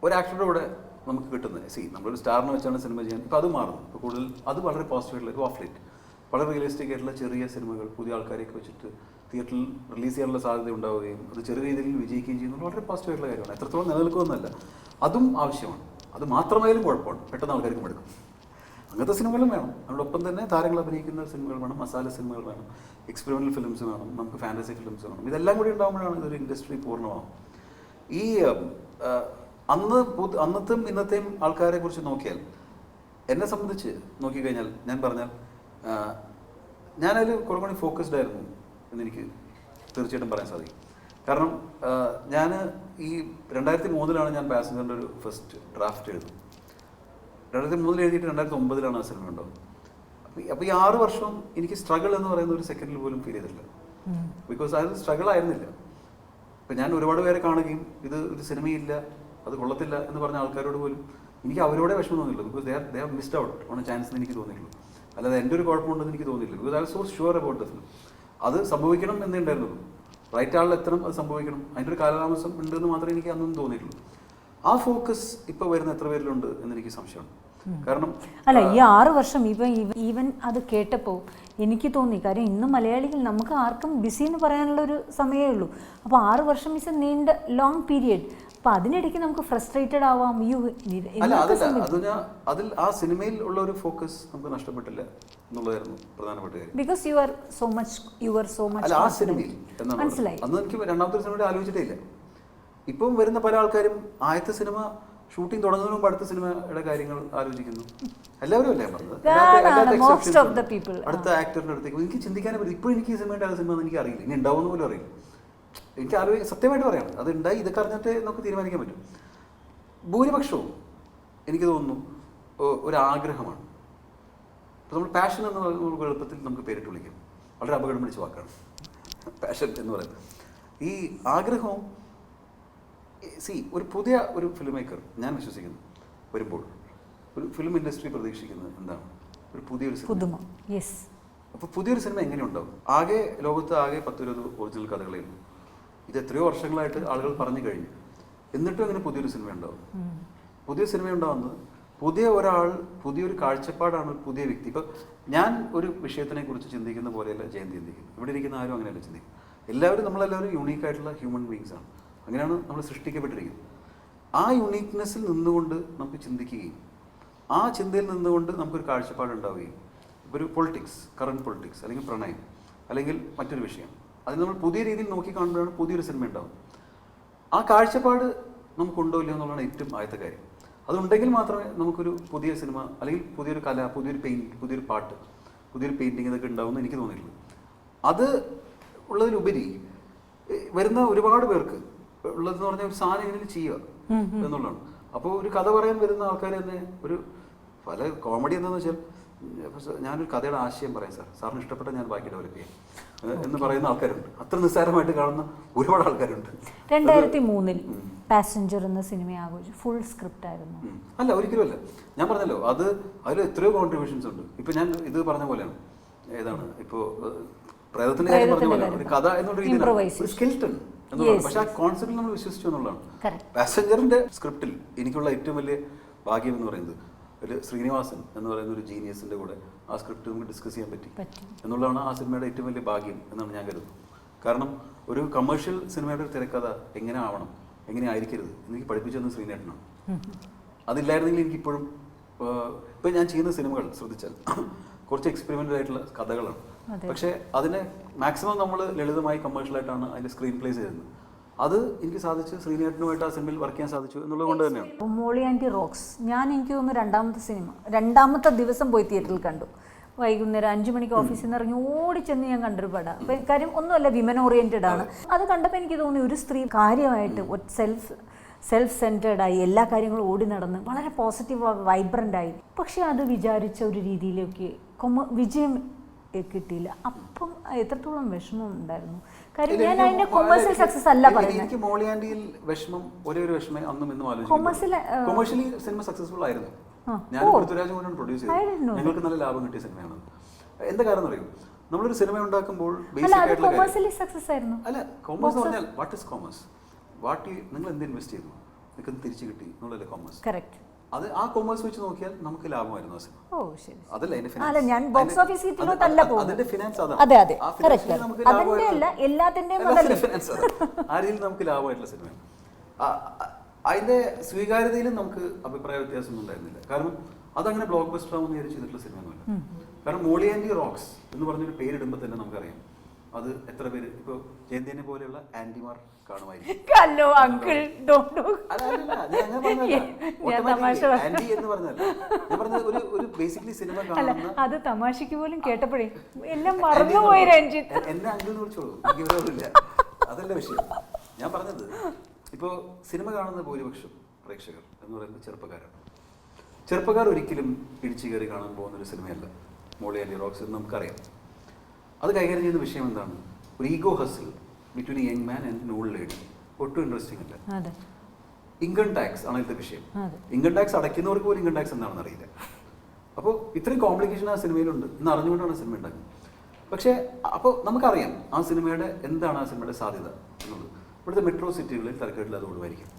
ഒരു ആക്ടറുടെ കൂടെ നമുക്ക് കിട്ടുന്നത് നമ്മളൊരു സ്റ്റാറിനെ വെച്ചാണ് സിനിമ ചെയ്യാൻ. ഇപ്പോൾ അത് മാറുന്നു. ഇപ്പോൾ കൂടുതൽ അത് വളരെ പോസിറ്റീവായിട്ടുള്ള ഒരു ഓഫ് ലൈറ്റ് വളരെ റിയലിസ്റ്റിക് ആയിട്ടുള്ള ചെറിയ സിനിമകൾ പുതിയ ആൾക്കാരെയൊക്കെ വെച്ചിട്ട് തിയേറ്ററിൽ റിലീസ് ചെയ്യാനുള്ള സാധ്യത ഉണ്ടാവുകയും അത് ചെറിയ രീതിയിൽ വിജയിക്കുകയും ചെയ്യുന്നത് വളരെ പോസിറ്റീവായിട്ടുള്ള കാര്യമാണ്. എത്രത്തോളം നിലനിൽക്കുമെന്നല്ല, അതും ആവശ്യമാണ്. അത് മാത്രമായാലും കുഴപ്പമാണ്, പെട്ടെന്ന് ആൾക്കാർക്ക് എടുക്കും. അങ്ങനത്തെ സിനിമകളും വേണം. അതിനോടൊപ്പം തന്നെ താരങ്ങൾ അഭിനയിക്കുന്ന സിനിമകൾ വേണം, മസാല സിനിമകൾ വേണം, എക്സ്പെരിമെൻ്റൽ ഫിലിംസ് വേണം, നമുക്ക് ഫാൻറ്റസി ഫിലിംസ് വേണം. ഇതെല്ലാം കൂടി ഉണ്ടാകുമ്പോഴാണ് ഇതൊരു ഇൻഡസ്ട്രി പൂർണ്ണമാവും. ഈ അന്നത്തെയും ഇന്നത്തെയും ആൾക്കാരെ കുറിച്ച് നോക്കിയാൽ, എന്നെ സംബന്ധിച്ച് നോക്കിക്കഴിഞ്ഞാൽ ഞാൻ പറഞ്ഞാൽ ഞാനതിൽ കുറേ കൂടി ഫോക്കസ്ഡ് ആയിരുന്നു എന്നെനിക്ക് തീർച്ചയായിട്ടും പറയാൻ സാധിക്കും. കാരണം ഞാൻ ഈ 2003 ഞാൻ പാസഞ്ചറിൻ്റെ ഒരു ഫസ്റ്റ് ഡ്രാഫ്റ്റ് എഴുതും. 2003 എഴുതിയിട്ട് 2009 ആ സിനിമ ഉണ്ടാവും. അപ്പോൾ ഈ 6 വർഷം എനിക്ക് സ്ട്രഗിൾ എന്ന് പറയുന്ന ഒരു സെക്കൻഡിൽ പോലും ഫീൽ ചെയ്തിട്ടില്ല. ബിക്കോസ് അത് സ്ട്രഗിൾ ആയിരുന്നില്ല. ഇപ്പം ഞാൻ ഒരുപാട് പേരെ കാണുകയും ഇത് ഒരു സിനിമയില്ല, അത് കൊള്ളത്തില്ല എന്ന് പറഞ്ഞ ആൾക്കാരോട് പോലും എനിക്ക് അവരോടെ വിഷമം തോന്നിയില്ല. Because they have missed out on A chance എന്ന് എനിക്ക് തോന്നിയിട്ടുള്ളൂ. അല്ലാതെ എൻ്റെ ഒരു കുഴപ്പമുണ്ടെന്ന് എനിക്ക് തോന്നിയില്ല. Because I was so sure about the film. അത് സംഭവിക്കണം എന്നേ ഉണ്ടായിരുന്നുള്ളൂ. റൈറ്റ് ആളിൽ എത്തണം, അത് സംഭവിക്കണം. അതിൻ്റെ ഒരു കാലതാമസം ഉണ്ടെന്ന് മാത്രമേ എനിക്ക് അന്നും തോന്നിയിട്ടുള്ളൂ. ആ ഫോക്കസ് ഇപ്പോൾ വരുന്ന എത്ര പേരിലുണ്ട് എന്നെനിക്ക് സംശയമാണ്. കാരണം അല്ല, ഈ 6 വർഷം ഈവൻ അത് കേട്ടപ്പോൾ എനിക്ക് തോന്നി, കാര്യം ഇന്ന് മലയാളികൾ നമുക്ക് ആർക്കും ബിസി എന്ന് പറയാനുള്ള ഒരു സമയമേ ഉള്ളൂ. അപ്പോൾ 6 വർഷം ഇസ് എ നീണ്ട ലോങ് പീരിയഡ്. അപ്പോൾ അതിനിടയ്ക്ക് നമുക്ക് ഫ്രസ്ട്രേറ്റഡ് ആവാം. അതിൽ ആ സിനിമയിൽ ഉള്ള ഒരു ഫോക്കസ് നമുക്ക് നഷ്ടപ്പെട്ടില്ല എന്നുള്ളതായിരുന്നു പ്രധാനപ്പെട്ട കാര്യം. Because you are so much അല്ല, ആ സിനിമയിൽ മനസ്സിലായി. അന്ന് എനിക്ക് രണ്ടാമത്തെ സിനിമയുടെ ആലോചിച്ചിട്ടേ ഇല്ല. ഇപ്പം വരുന്ന പല ആൾക്കാരും ആദ്യത്തെ സിനിമ ഷൂട്ടിംഗ് തുടങ്ങുന്നതിന് മുമ്പ് അടുത്ത സിനിമയുടെ കാര്യങ്ങൾ ആലോചിക്കുന്നു. എല്ലാവരും അല്ലേ പറഞ്ഞത്, അടുത്ത ആക്ടറിന്റെ അടുത്തേക്ക് എനിക്ക് ചിന്തിക്കാനേ പറ്റും. ഇപ്പോൾ എനിക്ക് ഈ സിനിമയുടെ ആ സിനിമ എനിക്ക് അറിയില്ല, ഇനി ഉണ്ടാവുമെന്ന് പോലും അറിയില്ല. എനിക്ക് സത്യമായിട്ട് പറയണം, അത് ഉണ്ടായി ഇതൊക്കെ അറിഞ്ഞിട്ട് നമുക്ക് തീരുമാനിക്കാൻ പറ്റും. ഭൂരിപക്ഷവും എനിക്ക് തോന്നുന്നു ഒരാഗ്രഹമാണ്. ഇപ്പോൾ നമ്മൾ പാഷൻ എന്ന് പറയുന്ന എളുപ്പത്തിൽ നമുക്ക് പേരിട്ട് വിളിക്കും, വളരെ അപകടം പിടിച്ച വാക്കാണ് പാഷൻ എന്ന് പറയുന്നത്. ഈ ആഗ്രഹവും ഒരു പുതിയ ഒരു ഫിലിം മേക്കർ ഞാൻ വിശ്വസിക്കുന്നു വരുമ്പോൾ ഒരു ഫിലിം ഇൻഡസ്ട്രി പ്രതീക്ഷിക്കുന്നത് എന്താണ്? ഒരു പുതിയൊരു സിനിമ. അപ്പോൾ പുതിയൊരു സിനിമ എങ്ങനെ ഉണ്ടാവും? ലോകത്ത് ആകെ 10-20 ഒറിജിനൽ കഥകളേ ഉള്ളൂ. ഇത് എത്രയോ വർഷങ്ങളായിട്ട് ആളുകൾ പറഞ്ഞു കഴിഞ്ഞു. എന്നിട്ടും എങ്ങനെ പുതിയൊരു സിനിമ ഉണ്ടാവും? പുതിയ സിനിമ ഉണ്ടാവുന്നത് പുതിയ ഒരാൾ, പുതിയൊരു കാഴ്ചപ്പാടാണ്, ഒരു പുതിയ വ്യക്തി. ഇപ്പം ഞാൻ ഒരു വിഷയത്തിനെ കുറിച്ച് ചിന്തിക്കുന്ന പോലെയല്ല ജയന്തി ചിന്തിക്കുന്നത്. ഇവിടെ ഇരിക്കുന്ന ആരും അങ്ങനെയല്ല ചിന്തിക്കും. നമ്മളെല്ലാവരും യൂണീക്കായിട്ടുള്ള ഹ്യൂമൻ ബീങ്സ് ആണ്. അങ്ങനെയാണ് നമ്മൾ സൃഷ്ടിക്കപ്പെട്ടിരിക്കുന്നത്. ആ യുണീക്നെസ്സിൽ നിന്നുകൊണ്ട് നമുക്ക് ചിന്തിക്കുകയും ആ ചിന്തയിൽ നിന്നുകൊണ്ട് നമുക്കൊരു കാഴ്ചപ്പാട് ഉണ്ടാവുകയും, ഇപ്പോൾ ഒരു പൊളിറ്റിക്സ്, കറണ്ട് പൊളിറ്റിക്സ്, അല്ലെങ്കിൽ പ്രണയം, അല്ലെങ്കിൽ മറ്റൊരു വിഷയം, അതിന് നമ്മൾ പുതിയ രീതിയിൽ നോക്കി കാണുമ്പോഴാണ് പുതിയൊരു സിനിമ ഉണ്ടാവും. ആ കാഴ്ചപ്പാട് നമുക്കുണ്ടോ ഇല്ലയോ എന്നുള്ളതാണ് ഏറ്റവും ആദ്യത്തെ കാര്യം. അതുണ്ടെങ്കിൽ മാത്രമേ നമുക്കൊരു പുതിയ സിനിമ, അല്ലെങ്കിൽ പുതിയൊരു കല, പുതിയൊരു പുതിയൊരു പാട്ട്, പുതിയൊരു പെയിൻറ്റിങ് ഇതൊക്കെ ഉണ്ടാവുമെന്ന് എനിക്ക് തോന്നിയിട്ടുള്ളൂ. അത് ഉള്ളതിലുപരി വരുന്ന ഒരുപാട് പേർക്ക് ഉള്ളതെന്ന് പറഞ്ഞാൽ ഒരു സാധനം എങ്ങനെ ചെയ്യുക എന്നുള്ളതാണ്. അപ്പോൾ ഒരു കഥ പറയാൻ വരുന്ന ആൾക്കാർ തന്നെ പല കോമഡി എന്താണെന്ന് വെച്ചാൽ, ഞാനൊരു കഥയുടെ ആശയം പറയാം സാറിന് ഇഷ്ടപ്പെട്ട ഞാൻ ബാക്കി ഡെവലപ്പ് ചെയ്യാം എന്ന് പറയുന്ന ആൾക്കാരുണ്ട്. അത്ര നിസ്സാരമായിട്ട് കാണുന്ന ഒരുപാട് ആൾക്കാരുണ്ട്. 2003 പാസഞ്ചർ എന്ന സിനിമ ആഘോഷിച്ചു, ഫുൾ സ്ക്രിപ്റ്റ് ആയിരുന്നു. അല്ല, ഒരിക്കലും അല്ല. ഞാൻ പറഞ്ഞല്ലോ, അതിൽ എത്രയോ കോൺട്രിബ്യൂഷൻസ് ഉണ്ട്. ഇപ്പൊ ഞാൻ ഇത് പറഞ്ഞ പോലെയാണ്, ഏതാണ് ഇപ്പോൾ പ്രേതത്തിന്റെ കാര്യം പറഞ്ഞ പോലെ ഒരു കഥ എന്നുള്ള രീതിയിൽ സ്കെൽട്ടൺ എന്നുള്ളത്. പക്ഷെ ആ കോൺസെപ്റ്റിൽ നമ്മൾ വിശ്വസിച്ചു എന്നുള്ളതാണ്. പാസഞ്ചറിന്റെ സ്ക്രിപ്റ്റിൽ എനിക്കുള്ള ഏറ്റവും വലിയ ഭാഗ്യം എന്ന് പറയുന്നത് ഒരു ശ്രീനിവാസൻ എന്ന് പറയുന്ന ഒരു ജീനിയസിന്റെ കൂടെ ആ സ്ക്രിപ്റ്റ് നമുക്ക് ഡിസ്കസ് ചെയ്യാൻ പറ്റി എന്നുള്ളതാണ് ആ സിനിമയുടെ ഏറ്റവും വലിയ ഭാഗ്യം എന്നാണ് ഞാൻ കരുതുന്നത്. കാരണം ഒരു കമേഴ്ഷ്യൽ സിനിമയുടെ ഒരു തിരക്കഥ എങ്ങനെ ആവണം, എങ്ങനെ ആയിരിക്കരുത് എനിക്ക് പഠിപ്പിച്ചതെന്ന് ശ്രീനേട്ടനാണ്. അതില്ലായിരുന്നെങ്കിൽ എനിക്കിപ്പോഴും ഇപ്പം ഞാൻ ചെയ്യുന്ന സിനിമകൾ ശ്രദ്ധിച്ചാൽ കുറച്ച് എക്സ്പെരിമെൻ്റൽ ആയിട്ടുള്ള കഥകളാണ്. പക്ഷേ അതിനെ മാക്സിമം നമ്മൾ ലളിതമായി കമേഴ്ഷ്യലായിട്ടാണ് അതിൻ്റെ സ്ക്രീൻ പ്ലേ ചെയ്യുന്നത്. അത് എനിക്ക് സാധിച്ചു, ശ്രീനേട്ടനുമായിട്ട് ആ സിനിമയിൽ വർക്ക് ചെയ്യാൻ സാധിച്ചു എന്നുള്ളത് കൊണ്ട് തന്നെയാണ്. മോളി ആൻറ്റി റോക്സ് എനിക്ക് തോന്നുന്നു രണ്ടാമത്തെ ദിവസം പോയി തിയേറ്ററിൽ കണ്ടു. വൈകുന്നേരം 5 മണിക്ക് ഓഫീസിൽ നിന്ന് ഇറങ്ങി ഓടിച്ചെന്ന് ഞാൻ കണ്ടൊരു പടം. അപ്പം കാര്യം ഒന്നുമല്ല, വിമൻ ഓറിയൻറ്റഡ് ആണ്. അത് കണ്ടപ്പോൾ എനിക്ക് തോന്നി ഒരു സ്ത്രീ കാര്യമായിട്ട് സെൽഫ് സെൻറ്റേർഡായി എല്ലാ കാര്യങ്ങളും ഓടി നടന്ന് വളരെ പോസിറ്റീവ് വൈബ്രൻ്റായി. പക്ഷേ അത് വിചാരിച്ച ഒരു രീതിയിലേക്ക് വിജയം കിട്ടിയില്ല. അപ്പം എത്രത്തോളം വിഷമം ഉണ്ടായിരുന്നു. കാര്യം ഞാൻ അതിന്റെ കൊമേഴ്സ്യൽ സക്സസ് അല്ല പറയുന്നത്. എനിക്ക് മോളി ആൻറ്റിയിൽ വിഷമം, ഒരേ ഒരു വിഷമം അന്നും ഇന്നും ആലോചിക്കുന്നു. കൊമേഴ്ഷ്യലി സിനിമ സക്സസ്ഫുൾ ആയിരുന്നു. ഞാൻ പൃഥ്വിരാജ് കൊണ്ടാണ് പ്രൊഡ്യൂസ് ചെയ്തത്. ഞങ്ങൾക്ക് നല്ല ലാഭം കിട്ടിയ സിനിമയാണ്. എന്താ കാരണം അറിയും, നമ്മളൊരു സിനിമ ഉണ്ടാക്കുമ്പോൾ ബേസിക് ആയിട്ടുള്ള അല്ല, കോമേഴ്സ് പറഞ്ഞാൽ വാട്ട് ഇസ് കോമേഴ്സ്, നിങ്ങൾ എന്ത് ഇൻവെസ്റ്റ് ചെയ്തു നിങ്ങൾക്ക് തിരിച്ചു കിട്ടി എന്നുള്ളതല്ലേ കോമേഴ്സ്. അത് ആ കൊമേഴ്സ് വെച്ച് നോക്കിയാൽ നമുക്ക് ലാഭമായിരുന്നു ആ സിനിമ. അതല്ല അതിന്റെ ഫിനാൻസ്, ആ രീതിയിൽ നമുക്ക് ലാഭമായിട്ടുള്ള സിനിമ. അതിന്റെ സ്വീകാര്യതയിലും നമുക്ക് അഭിപ്രായ വ്യത്യാസമൊന്നും ഉണ്ടായിരുന്നില്ല. കാരണം അതങ്ങനെ ബ്ലോക്ക് ബസ്റ്റർ ആവുന്ന ചെയ്തിട്ടുള്ള സിനിമയൊന്നുമല്ല. കാരണം മോളി ആൻറ്റി റോക്സ് എന്ന് പറഞ്ഞൊരു പേരിടുമ്പോൾ തന്നെ നമുക്കറിയാം അത് എത്ര പേര് ഇപ്പോൾ ജയന്തിനെ പോലെയുള്ള ആന്റിമാർ കാണുമായിരിക്കും. അത് തമാശക്ക് പോലും കേട്ടപ്പോഴേ എല്ലാം മറന്നുപോയി രഞ്ജിത്ത്. എന്നെ അങ്കിൾ എന്ന് വിളിച്ചോളൂ, എനിക്ക് വിരോധമില്ല, അതല്ല വിഷയം. ഞാൻ പറഞ്ഞത് ഇപ്പോൾ സിനിമ കാണുന്ന ഭൂരിപക്ഷം പ്രേക്ഷകർ എന്ന് പറയുന്നത് ചെറുപ്പക്കാർ ഒരിക്കലും ഇടിച്ചു കയറി കാണാൻ പോകുന്നൊരു സിനിമയല്ല മോളി ആൻറ്റി റോക്സ് എന്ന് നമുക്കറിയാം. അത് കൈകാര്യം ചെയ്യുന്ന വിഷയം എന്താണ്? ഒരു ego hassle between a young man and old lady. ഒട്ടും ഇൻട്രസ്റ്റിംഗ് അല്ല. ഇൻകം ടാക്സ് ആണ് ഇതിന്റെ വിഷയം. ഇൻകം ടാക്സ് അടയ്ക്കുന്നവർക്ക് പോലും ഇൻകം ടാക്സ് എന്താണെന്ന് അറിയില്ല. അപ്പോൾ ഇത്രയും കോംപ്ലിക്കേഷൻ ആ സിനിമയിലുണ്ട് എന്ന് അറിഞ്ഞുകൊണ്ടാണ് സിനിമ ഉണ്ടാക്കുന്നത്. പക്ഷേ അപ്പോൾ നമുക്കറിയാം ആ സിനിമയുടെ എന്താണ് ആ സിനിമയുടെ സാധ്യത എന്നുള്ളത്. ഇവിടുത്തെ മെട്രോ സിറ്റികളിൽ തരക്കേടില്ലാതെ ഓടുമായിരിക്കും.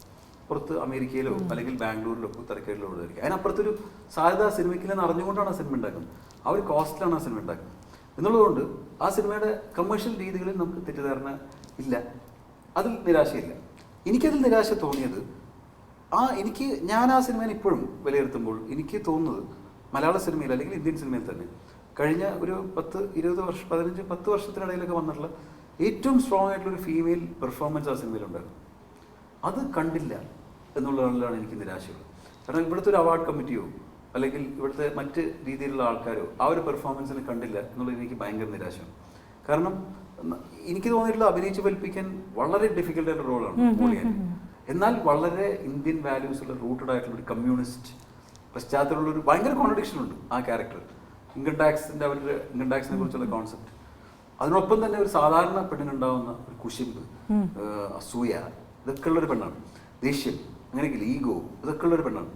പുറത്ത് അമേരിക്കയിലോ അല്ലെങ്കിൽ ബാംഗ്ലൂരിലോ തരക്കേടിലോ ഓടുമായിരിക്കും. അതിനപ്പുറത്തൊരു സാധ്യത ആ സിനിമയ്ക്കില്ലെന്ന് അറിഞ്ഞുകൊണ്ടാണ് ആ സിനിമ ഉണ്ടാക്കുന്നത്. ആ ഒരു കോസ്റ്റിലാണ് ആ സിനിമ ഉണ്ടാക്കുന്നത് എന്നുള്ളതുകൊണ്ട് ആ സിനിമയുടെ കമേഴ്ഷ്യൽ രീതികളിൽ നമുക്ക് തെറ്റിദ്ധാരണ ഇല്ല, അതിൽ നിരാശയില്ല. എനിക്കതിൽ നിരാശ തോന്നിയത് ഞാൻ ആ സിനിമയെ ഇപ്പോഴും വിലയിരുത്തുമ്പോൾ എനിക്ക് തോന്നുന്നത് മലയാള സിനിമയിൽ അല്ലെങ്കിൽ ഇന്ത്യൻ സിനിമയിൽ തന്നെ കഴിഞ്ഞ ഒരു 10 വർഷത്തിനിടയിലൊക്കെ വന്നിട്ടുള്ള ഏറ്റവും സ്ട്രോങ് ആയിട്ടുള്ള ഒരു ഫീമെയിൽ പെർഫോമൻസ് ആ സിനിമയിലുണ്ടായിരുന്നു. അത് കണ്ടില്ല എന്നുള്ളതിലാണ് എനിക്ക് നിരാശയുള്ളത്. കാരണം ഇവിടുത്തെ ഒരു അവാർഡ് കമ്മിറ്റിയോ അല്ലെങ്കിൽ ഇവിടുത്തെ മറ്റ് രീതിയിലുള്ള ആൾക്കാരോ ആ ഒരു പെർഫോമൻസിന് കണ്ടില്ല എന്നുള്ളത് എനിക്ക് ഭയങ്കര നിരാശയാണ്. കാരണം എനിക്ക് തോന്നിയിട്ടുള്ള അഭിനയിച്ച് ഫലിപ്പിക്കാൻ വളരെ ഡിഫിക്കൽട്ടായിട്ടുള്ള റോളാണ് മോളിയാൻഡി. എന്നാൽ വളരെ ഇന്ത്യൻ വാല്യൂസുള്ള റൂട്ടഡ് ആയിട്ടുള്ള ഒരു കമ്മ്യൂണിസ്റ്റ് പശ്ചാത്തലമുള്ള ഒരു ഭയങ്കര കോൺട്രഡിക്ഷൻ ഉണ്ട് ആ ക്യാരക്ടർ. ഇൻകം ടാക്സിനെ കുറിച്ചുള്ള കോൺസെപ്റ്റ്, അതിനൊപ്പം തന്നെ ഒരു സാധാരണ പെണ്ണിനുണ്ടാവുന്ന ഒരു കുശിമ്പ്, അസൂയ, ഇതൊക്കെ ഉള്ളൊരു പെണ്ണാണ്. ദേഷ്യം, അങ്ങനെയൊക്കെ ഈഗോ, ഇതൊക്കെ ഉള്ളൊരു പെണ്ണാണ്.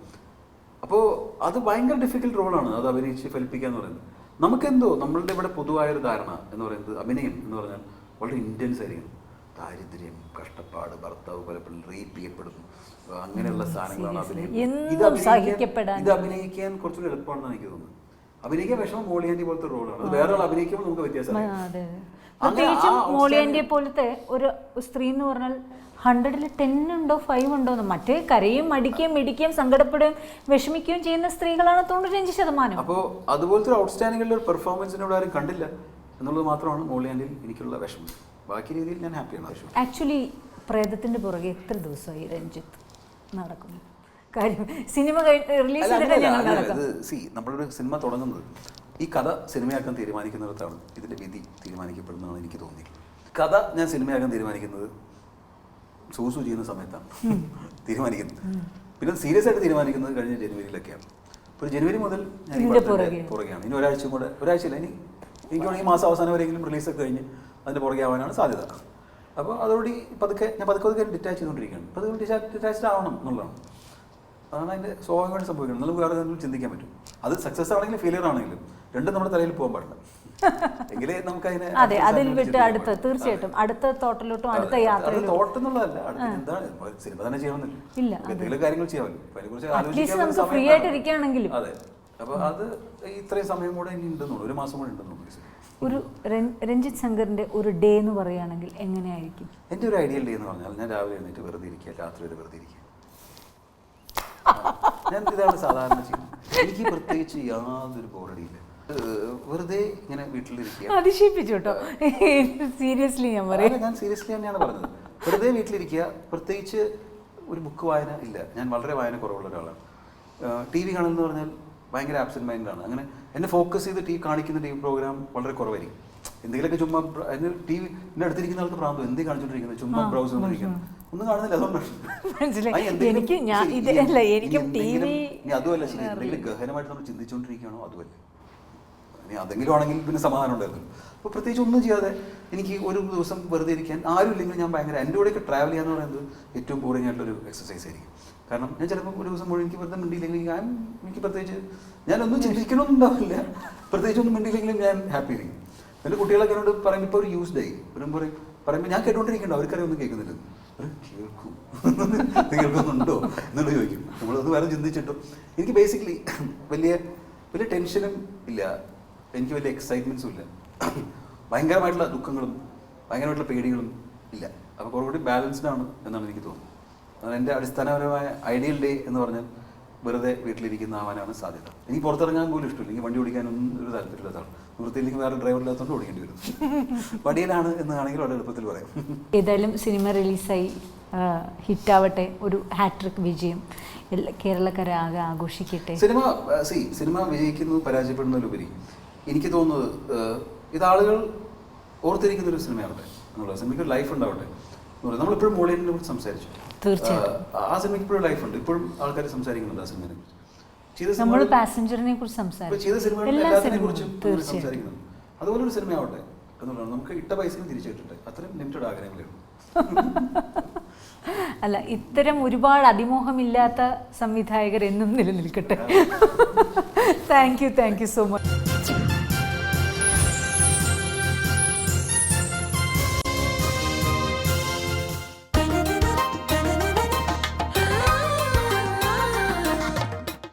അപ്പോൾ അത് ഭയങ്കര ഡിഫിക്കൽട്ട് റോളാണ് അത് അഭിനയിച്ച് ഫലിപ്പിക്കുക എന്ന് പറയുന്നത്. നമുക്കെന്തോ നമ്മളുടെ ഇവിടെ പൊതുവായൊരു ധാരണ എന്ന് പറയുന്നത് അഭിനയം എന്ന് പറഞ്ഞാൽ വളരെ ഇൻറ്റൻസ് ആയിരിക്കും. ദാരിദ്ര്യം, കഷ്ടപ്പാട്, ഭർത്താവ് പലപ്പോഴും റേപ്പ് ചെയ്യപ്പെടുന്നു, അങ്ങനെയുള്ള സാധനങ്ങളാണ് അഭിനയം. ഇത് അഭിനയിക്കാൻ കുറച്ചുകൂടി എളുപ്പമാണെന്ന് എനിക്ക് തോന്നുന്നു. അഭിനയിക്കാൻ വിഷമം മോളിയാൻഡി പോലത്തെ റോളാണ്. അത് വേറെ ആൾ അഭിനയിക്കുമ്പോൾ നമുക്ക് വ്യത്യാസം. പ്രത്യേകിച്ചും മോളിയാൻഡിയെ പോലത്തെ ഒരു സ്ത്രീ എന്ന് പറഞ്ഞാൽ 100-ൽ 10 ഉണ്ടോ 5 ഉണ്ടോ എന്ന്. മറ്റേ കരയും മടിക്കുകയും മിടിക്കുകയും സങ്കടപ്പെടുകയും വിഷമിക്കുകയും ചെയ്യുന്ന സ്ത്രീകളാണ് 95%. അപ്പോൾ അതുപോലത്തെ ഒരു ഔട്ട്സ്റ്റാൻഡിംഗ് ഒരു പെർഫോമൻസിനോട് ആരും കണ്ടില്ല എന്നുള്ളത് മാത്രമാണ് മോളിയാൻഡിൽ എനിക്കുള്ള വിഷമം. ബാക്കി രീതിയിൽ ഞാൻ ഹാപ്പിയാണ്. ആക്ച്വലി പ്രേതത്തിന്റെ പുറകെ എത്ര ദിവസമായി രഞ്ജിത്ത് നടക്കുന്നു? കാര്യം സിനിമ റിലീസ് നമ്മളൊരു സിനിമ തുടങ്ങുന്നത് ഈ കഥ സിനിമയാക്കാൻ തീരുമാനിക്കുന്നിടത്താണ് ഇതിന്റെ വിധി തീരുമാനിക്കപ്പെടുന്നതാണ് എനിക്ക് തോന്നിയത്. കഥ ഞാൻ സിനിമയാക്കാൻ തീരുമാനിക്കുന്നത് സൂസു ചെയ്യുന്ന സമയത്താണ് തീരുമാനിക്കുന്നത്. പിന്നെ സീരിയസ് ആയിട്ട് തീരുമാനിക്കുന്നത് കഴിഞ്ഞ ജനുവരിയിലൊക്കെയാണ്. അപ്പോൾ ജനുവരി മുതൽ ഞാൻ പുറകെയാണ്. ഇനി ഒരാഴ്ചയില്ല, ഇനി എനിക്ക് ഈ മാസം അവസാനം വരെയെങ്കിലും റിലീസൊക്കെ കഴിഞ്ഞ് അതിൻ്റെ പുറകെ ആവാനാണ് സാധ്യത. അപ്പോൾ അതോടെ പതുക്കെ ഡിറ്റാച്ച് ചെയ്തുകൊണ്ടിരിക്കുകയാണ്. അപ്പോൾ അത് ഡിറ്റാച്ച്ഡ് ആവണം എന്നുള്ളതാണ്. അതാണ് അതിൻ്റെ സ്വാഭാവികമായിട്ട് സംഭവിക്കുന്നത്. നമുക്ക് വേറെ എന്തെങ്കിലും ചിന്തിക്കാൻ പറ്റും. അത് സക്സസ് ആണെങ്കിലും ഫെയിലിയർ ആണെങ്കിലും രണ്ടും നമ്മുടെ തലയിൽ പോകാൻ പാടില്ല. എങ്കിലേ നമുക്ക് അതെ അതിൽ വിട്ട് അടുത്ത തീർച്ചയായിട്ടും അടുത്ത തോട്ടിലോട്ടും അടുത്ത യാത്രയിലോട്ടും. തോട്ട് എന്നുള്ളതല്ല, എന്താണ് സിനിമ തന്നെ ചെയ്യണമെന്നില്ല, എന്തെങ്കിലും കാര്യങ്ങൾ ചെയ്യാമല്ലോ. അതിനെക്കുറിച്ച് ആലോചിക്കാൻ ഫ്രീ ആയിട്ട് ഇരിക്കുകയാണെങ്കിലും. അതെ, അപ്പോൾ അത് ഇത്രയും സമയം കൂടെ ഇനി ഉണ്ടെന്നുള്ളൂ, ഒരു മാസം കൂടെ ഉണ്ടെന്നുള്ളൂ. ഒരു രഞ്ജിത്ത് ശങ്കറിന്റെ ഒരു ഡേ എന്ന് പറയുകയാണെങ്കിൽ എങ്ങനെയായിരിക്കും? എൻ്റെ ഒരു ഐഡിയൽ ഡേ എന്ന് പറഞ്ഞാൽ ഞാൻ രാവിലെ എഴുന്നേറ്റ് വെറുതെ ഇരിക്കുക, രാത്രി വരെ വെറുതെ ഇരിക്കുക. ഞാൻ ഇതാണ് സാധാരണ ചെയ്യുന്നത്. എനിക്ക് പ്രത്യേകിച്ച് യാതൊരു ബോറടിയില്ല. വെറുതെ ഇങ്ങനെ വീട്ടിലിരിക്കുക. അതിശയിപ്പിച്ചോട്ടോ, സീരിയസ്ലി ഞാൻ പറയാം. ഞാൻ സീരിയസ്ലി തന്നെയാണ് പറഞ്ഞത്. വെറുതെ വീട്ടിലിരിക്കുക, പ്രത്യേകിച്ച് ഒരു ബുക്ക് വായന ഇല്ല. ഞാൻ വളരെ വായന കുറവുള്ള ഒരാളാണ്. ടി വി കാണുമെന്ന് പറഞ്ഞാൽ ഭയങ്കര ആബ്സെന്റ് മൈൻഡാണ്. അങ്ങനെ എന്നെ ഫോക്കസ് ചെയ്ത് കാണിക്കുന്ന ടി വി പ്രോഗ്രാം വളരെ കുറവായിരിക്കും. എന്തെങ്കിലുമൊക്കെ ചുമ്മാ ടി വി എന്നെ അടുത്തിരിക്കുന്ന ആൾക്ക് പ്രാന്തം എന്തേ കാണിച്ചോണ്ടിരിക്കുന്നത്, ചുമ്മാ ബ്രൗസ് ചെയ്തോണ്ടിരിക്കുന്നത്, ഒന്നും കാണുന്നില്ല. അതുകൊണ്ടാണ് അതുമല്ല ശരി, എന്തെങ്കിലും ഗഹനമായിട്ട് നമ്മൾ ചിന്തിച്ചുകൊണ്ടിരിക്കുകയാണോ അതുമല്ല. ഇനി അതെങ്കിലും ആണെങ്കിൽ പിന്നെ സമാധാനം ഉണ്ടായിരുന്നു. അപ്പോൾ പ്രത്യേകിച്ച് ഒന്നും ചെയ്യാതെ എനിക്ക് ഒരു ദിവസം വെറുതെ ഇരിക്കാൻ ആരും ഇല്ലെങ്കിൽ ഞാൻ ഭയങ്കര എൻ്റെ കൂടെയൊക്കെ ട്രാവൽ ചെയ്യാന്ന് പറയുന്നത് ഏറ്റവും ബോറിംഗ് ആയിട്ടൊരു എക്സസൈസ് ആയിരിക്കും. കാരണം ഞാൻ ചിലപ്പോൾ ഒരു ദിവസം മുഴുവൻ എനിക്ക് വെറുതെ മിണ്ടിയില്ലെങ്കിൽ എനിക്ക് പ്രത്യേകിച്ച് ഞാനൊന്നും ചിന്തിക്കണമെന്നുണ്ടാവില്ല. പ്രത്യേകിച്ച് ഒന്നും മിണ്ടിയില്ലെങ്കിലും ഞാൻ ഹാപ്പി ആയിരിക്കും. എൻ്റെ കുട്ടികളൊക്കെ എന്നോട് പറയുമ്പോൾ ഇപ്പോൾ ഒരു യൂസ്ഡ് ആയി പറയുമ്പോൾ ഞാൻ കേട്ടോണ്ടിരിക്കണ്ടോ, അവർക്കറിയാം ഒന്നും കേൾക്കുന്നില്ല. കേൾക്കുന്നുണ്ടോ എന്നുള്ള ചോദിക്കും. നമ്മളത് വേറെ ചിന്തിച്ചിട്ടോ. എനിക്ക് ബേസിക്കലി വലിയ ടെൻഷനും ഇല്ല, എനിക്ക് വലിയ എക്സൈറ്റ്മെൻറ്റ്സും ഇല്ല, ഭയങ്കരമായിട്ടുള്ള ദുഃഖങ്ങളും ഭയങ്കരമായിട്ടുള്ള പേടികളും ഇല്ല. അപ്പോൾ കുറച്ചുകൂടി ബാലൻസ്ഡ് ആണ് എന്നാണ് എനിക്ക് തോന്നുന്നത്. അതാണ് എൻ്റെ അടിസ്ഥാനപരമായ ഐഡിയൽ ഡേ എന്ന് പറഞ്ഞാൽ വെറുതെ വീട്ടിലിരിക്കുന്ന ആവാനാണ് സാധ്യത. എനിക്ക് പുറത്തിറങ്ങാൻ പോലും ഇഷ്ടമില്ല. എനിക്ക് വണ്ടി ഓടിക്കാനൊന്നും ഒരു താല്പര്യമില്ലാത്തതാണ്. വൃത്തിയില്ലെങ്കിൽ വേറെ ഡ്രൈവർ ഇല്ലാത്തതുകൊണ്ട് ഓടിക്കേണ്ടി വരും. വണ്ടിയിലാണ് എന്നാണെങ്കിൽ വളരെ എളുപ്പത്തിൽ പറയാം. ഏതായാലും സിനിമ റിലീസായി ഹിറ്റാവട്ടെ, ഒരു ഹാട്രിക് വിജയം കേരളക്കരാകെ ആഘോഷിക്കട്ടെ. സിനിമ വിജയിക്കുന്നു പരാജയപ്പെടുന്നതിലുപരി എനിക്ക് തോന്നുന്നത് ഇത് ആളുകൾ ഓർത്തിരിക്കുന്ന ഒരു സിനിമയാവട്ടെ എന്നുള്ളത്. സിനിമയ്ക്ക് ലൈഫ് ഉണ്ടാവട്ടെ എന്നുള്ളത്. നമ്മളിപ്പോഴും മോളിയാൻഡിനെ കുറിച്ച് സംസാരിച്ചു. തീർച്ചയായും ആ സിനിമയ്ക്ക് ഇപ്പോഴും ലൈഫ് ഉണ്ട്. ഇപ്പോഴും ആൾക്കാർ സംസാരിക്കുന്നുണ്ട് ആ സിനിമയെ കുറിച്ച്. നമ്മൾ പാസഞ്ചറിനെ കുറിച്ച് സംസാരിക്കും, ചെയ്ത സിനിമകളിൽ എല്ലാത്തിനെ കുറിച്ചും സംസാരിക്കുന്നുണ്ട്. അതുപോലെ ഒരു സിനിമയാവട്ടെ എന്നുള്ളതാണ്. നമുക്ക് ഇട്ട പൈസയും തിരിച്ചു കിട്ടട്ടെ, അത്രയും ലിമിറ്റഡ് ആഗ്രഹങ്ങളേ ഉള്ളൂ. അല്ല, ഇത്തരം ഒരുപാട് അതിമോഹമില്ലാത്ത സംവിധായകർ എന്നും നിലനിൽക്കട്ടെ. Thank you so much.